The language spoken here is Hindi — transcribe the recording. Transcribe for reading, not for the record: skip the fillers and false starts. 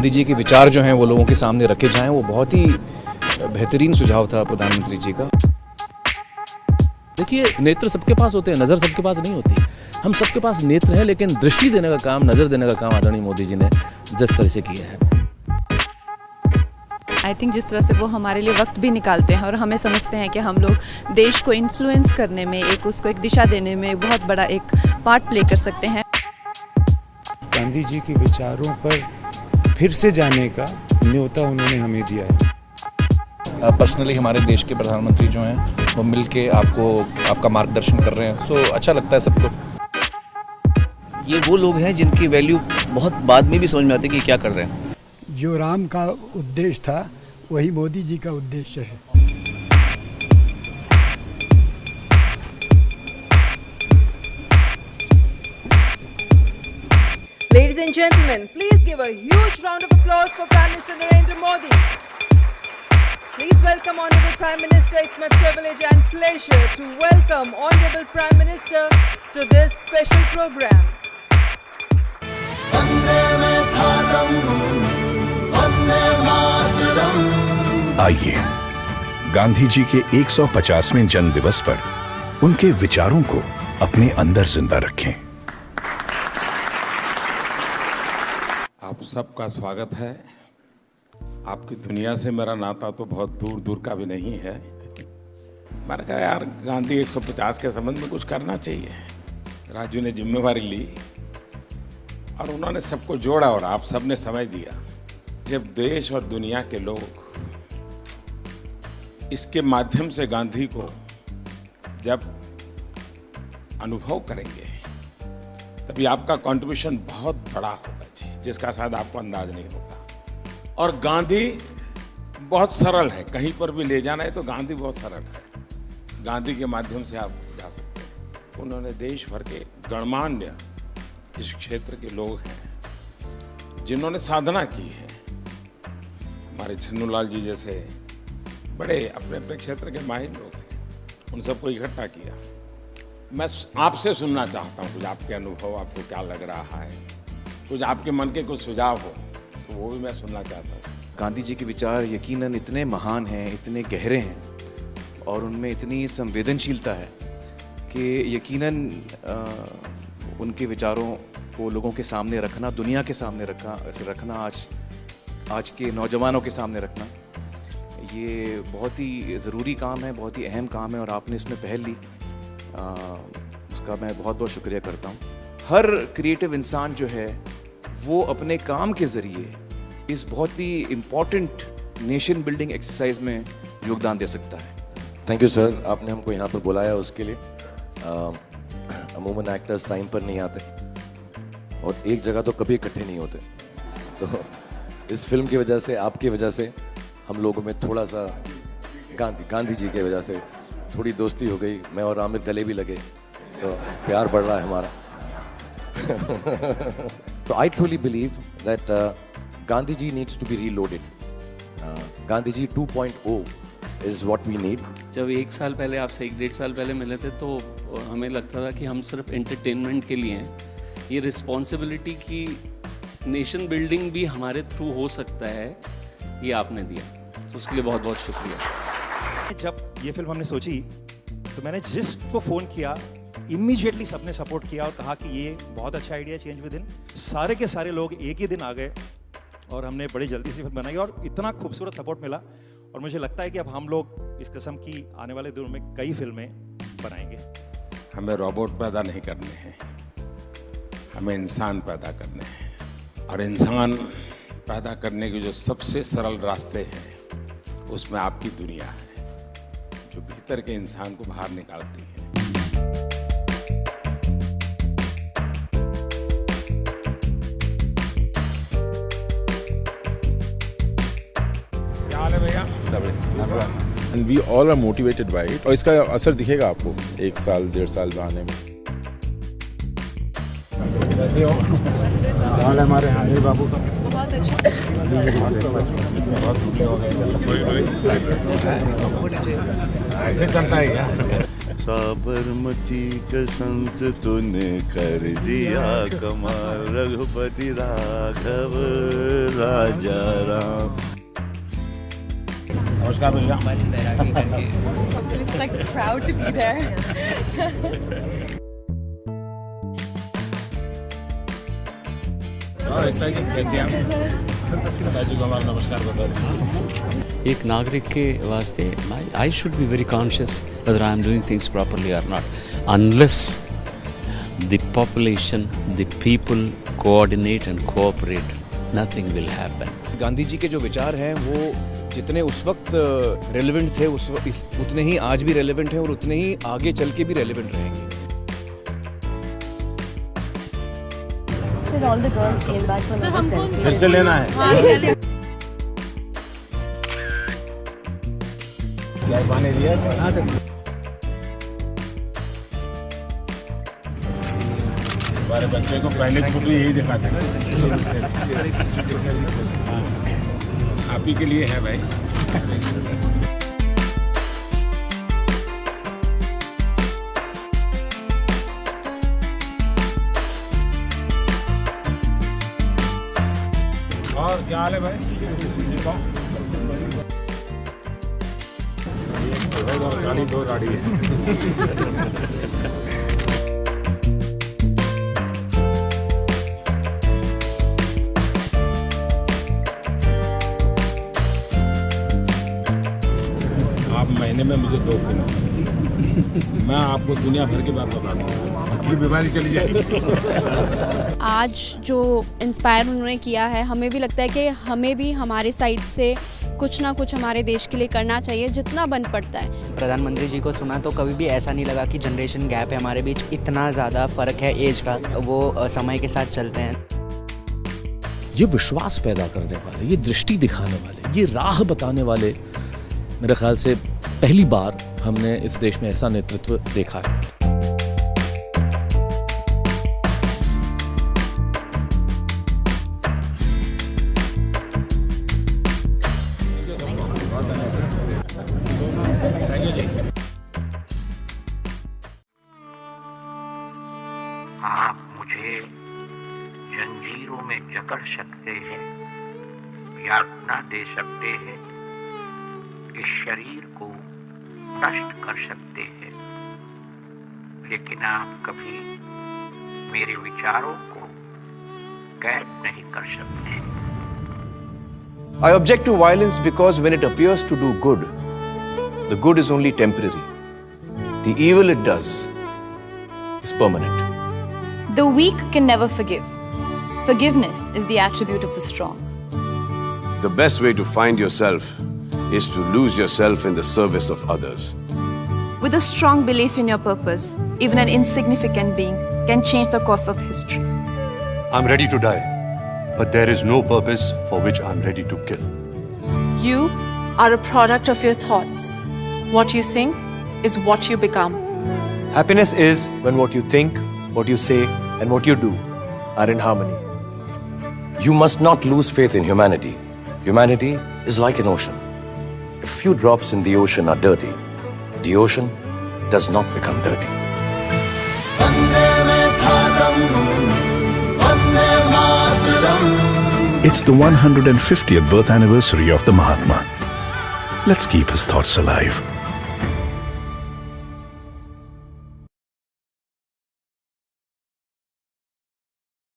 गांधी जी के विचार जो हैं वो लोगों के सामने रखे जाएं, वो बहुत ही बेहतरीन सुझाव था प्रधानमंत्री जी का। देखिए, नेत्र सबके पास होते हैं, नज़र सबके पास नहीं होती। हम सबके पास नेत्र है, लेकिन दृष्टि देने का काम, नज़र देने का काम आदरणीय मोदी जी ने जिस तरह से किया है, आई थिंक जिस तरह से वो हमारे लिए वक्त भी निकालते हैं और हमें समझते हैं कि हम लोग देश को इन्फ्लुएंस करने में, उसको एक दिशा देने में बहुत बड़ा एक पार्ट प्ले कर सकते हैं। गांधी जी के विचारों पर फिर से जाने का न्योता उन्होंने हमें दिया है। पर्सनली हमारे देश के प्रधानमंत्री जो हैं वो मिल के आपका मार्गदर्शन कर रहे हैं, सो अच्छा लगता है सबको। ये वो लोग हैं जिनकी वैल्यू बहुत बाद में भी समझ में आती है कि क्या कर रहे हैं। जो राम का उद्देश्य था वही मोदी जी का उद्देश्य है। Ladies and gentlemen, please give a huge round of applause for Prime Minister Narendra Modi. Please welcome Honorable Prime Minister. It's my privilege and pleasure to welcome Honorable Prime Minister to this special program. आइए गांधी जी के 150वें जन्म दिवस पर उनके विचारों को अपने अंदर जिंदा रखें। आप सबका स्वागत है। आपकी दुनिया से मेरा नाता तो बहुत दूर दूर का भी नहीं है। मैंने कहा यार गांधी 150 के संबंध में कुछ करना चाहिए। राजू ने जिम्मेवारी ली और उन्होंने सबको जोड़ा और आप सबने समय दिया। जब देश और दुनिया के लोग इसके माध्यम से गांधी को जब अनुभव करेंगे तभी आपका कंट्रीब्यूशन बहुत बड़ा होगा जी, जिसका शायद आपको अंदाज नहीं होगा। और गांधी बहुत सरल है, कहीं पर भी ले जाना है तो गांधी बहुत सरल है। गांधी के माध्यम से आप जा सकते हैं। उन्होंने देश भर के गणमान्य इस क्षेत्र के लोग हैं जिन्होंने साधना की है। हमारे छन्नूलाल जी जैसे बड़े अपने अपने क्षेत्र के माहिर लोग हैं, उन सबको इकट्ठा किया। मैं आपसे सुनना चाहता हूँ कुछ आपके अनुभव, आपको क्या लग रहा है, कुछ आपके मन के कुछ सुझाव हो तो वो भी मैं सुनना चाहता हूँ। गांधी जी के विचार यकीनन इतने महान हैं, इतने गहरे हैं और उनमें इतनी संवेदनशीलता है कि यकीनन उनके विचारों को लोगों के सामने रखना, दुनिया के सामने रखना, आज के नौजवानों के सामने रखना, ये बहुत ही ज़रूरी काम है, बहुत ही अहम काम है और आपने इसमें पहल ली, उसका मैं बहुत बहुत शुक्रिया करता हूँ। हर क्रिएटिव इंसान जो है वो अपने काम के ज़रिए इस बहुत ही इम्पॉर्टेंट नेशन बिल्डिंग एक्सरसाइज में योगदान दे सकता है। थैंक यू सर, आपने हमको यहाँ पर बुलाया उसके लिए। अमूमन एक्टर्स टाइम पर नहीं आते और एक जगह तो कभी इकट्ठे नहीं होते, तो इस फिल्म की वजह से, आपकी वजह से हम लोगों में थोड़ा सा गांधी जी की वजह से थोड़ी दोस्ती हो गई। मैं और आमिर गले भी लगे तो प्यार बढ़ रहा है हमारा। तो I truly believe that Gandhi ji needs to be reloaded. Gandhi ji 2.0 is what we need. जब 1 साल पहले आपसे 1-1.5 साल पहले मिले थे तो हमें लगता था कि हम सिर्फ एंटरटेनमेंट के लिए हैं। ये रिस्पॉन्सिबिलिटी की नेशन बिल्डिंग भी हमारे थ्रू हो सकता है, ये आपने दिया, तो उसके लिए बहुत बहुत शुक्रिया। जब ये फिल्म हमने सोची तो मैंने जिसको फ़ोन किया इमीडिएटली सबने सपोर्ट किया और कहा कि ये बहुत अच्छा आइडिया, चेंज विद इन। सारे के सारे लोग एक ही दिन आ गए और हमने बड़ी जल्दी से फिल्म बनाई और इतना खूबसूरत सपोर्ट मिला। और मुझे लगता है कि अब हम लोग इस किस्म की आने वाले दिनों में कई फिल्में बनाएंगे। हमें रोबोट पैदा नहीं करने हैं, हमें इंसान पैदा करने हैं। और इंसान पैदा करने के जो सबसे सरल रास्ते हैं उसमें आपकी दुनिया है, जो भीतर के इंसान को बाहर निकालती है। क्या हाल है भैया? And we all are motivated by it. और इसका असर दिखेगा आपको 1 साल 1.5 साल में आने में। कैसे हो? हाल हमारे हाजिर बाबू का बहुत अच्छा। ऐसे चलता है क्या? साबरमती का संत तूने कर दिया कमाल, रघुपति राघव राजा राम। नमस्कार भैया। It's like proud to be there. नमस्कार बता। एक नागरिक के वास्ते I should be very conscious whether I am doing things properly or not. Unless the population, the people coordinate and cooperate, nothing will happen. Gandhi ji के जो विचार हैं वो जितने उस वक्त रेलेवेंट थे उतने ही आज भी रेलेवेंट हैं और उतने ही आगे चल के भी रेलेवेंट रहेंगे। All the girls came back from the selfie. फिर से लेना है। क्या पानी दिया? हाँ सर। हमारे बच्चे को पहले बुक में यही दिखाते हैं। आप ही के लिए है भाई। और क्या हाल है भाई? गाड़ी दो गाड़ी है। आप महीने में मुझे 2 मैं आपको दुनिया भर की बात बताता हूँ, अपनी बीमारी चली जाएगी। आज जो इंस्पायर उन्होंने किया है, हमें भी लगता है कि हमें भी हमारे साइड से कुछ ना कुछ हमारे देश के लिए करना चाहिए जितना बन पड़ता है। प्रधानमंत्री जी को सुना तो कभी भी ऐसा नहीं लगा कि जनरेशन गैप है हमारे बीच, इतना ज़्यादा फ़र्क है एज का, वो समय के साथ चलते हैं। ये विश्वास पैदा करने वाले, ये दृष्टि दिखाने वाले, ये राह बताने वाले, मेरे ख्याल से पहली बार हमने इस देश में ऐसा नेतृत्व देखा है। आप मुझे जंजीरों में जकड़ सकते हैं, यातना दे सकते हैं, इस शरीर को नष्ट कर सकते हैं, लेकिन आप कभी मेरे विचारों को कैद नहीं कर सकते। I object to violence because when it appears to do good, the good is only temporary. The evil it does is permanent. The weak can never forgive. Forgiveness is the attribute of the strong. The best way to find yourself is to lose yourself in the service of others. With a strong belief in your purpose, even an insignificant being can change the course of history. I'm ready to die, but there is no purpose for which I'm ready to kill. You are a product of your thoughts. What you think is what you become. Happiness is when what you think, what you say, and what you do are in harmony. You must not lose faith in humanity. Humanity is like an ocean. If few drops in the ocean are dirty, the ocean does not become dirty. It's the 150th birth anniversary of the Mahatma. Let's keep his thoughts alive.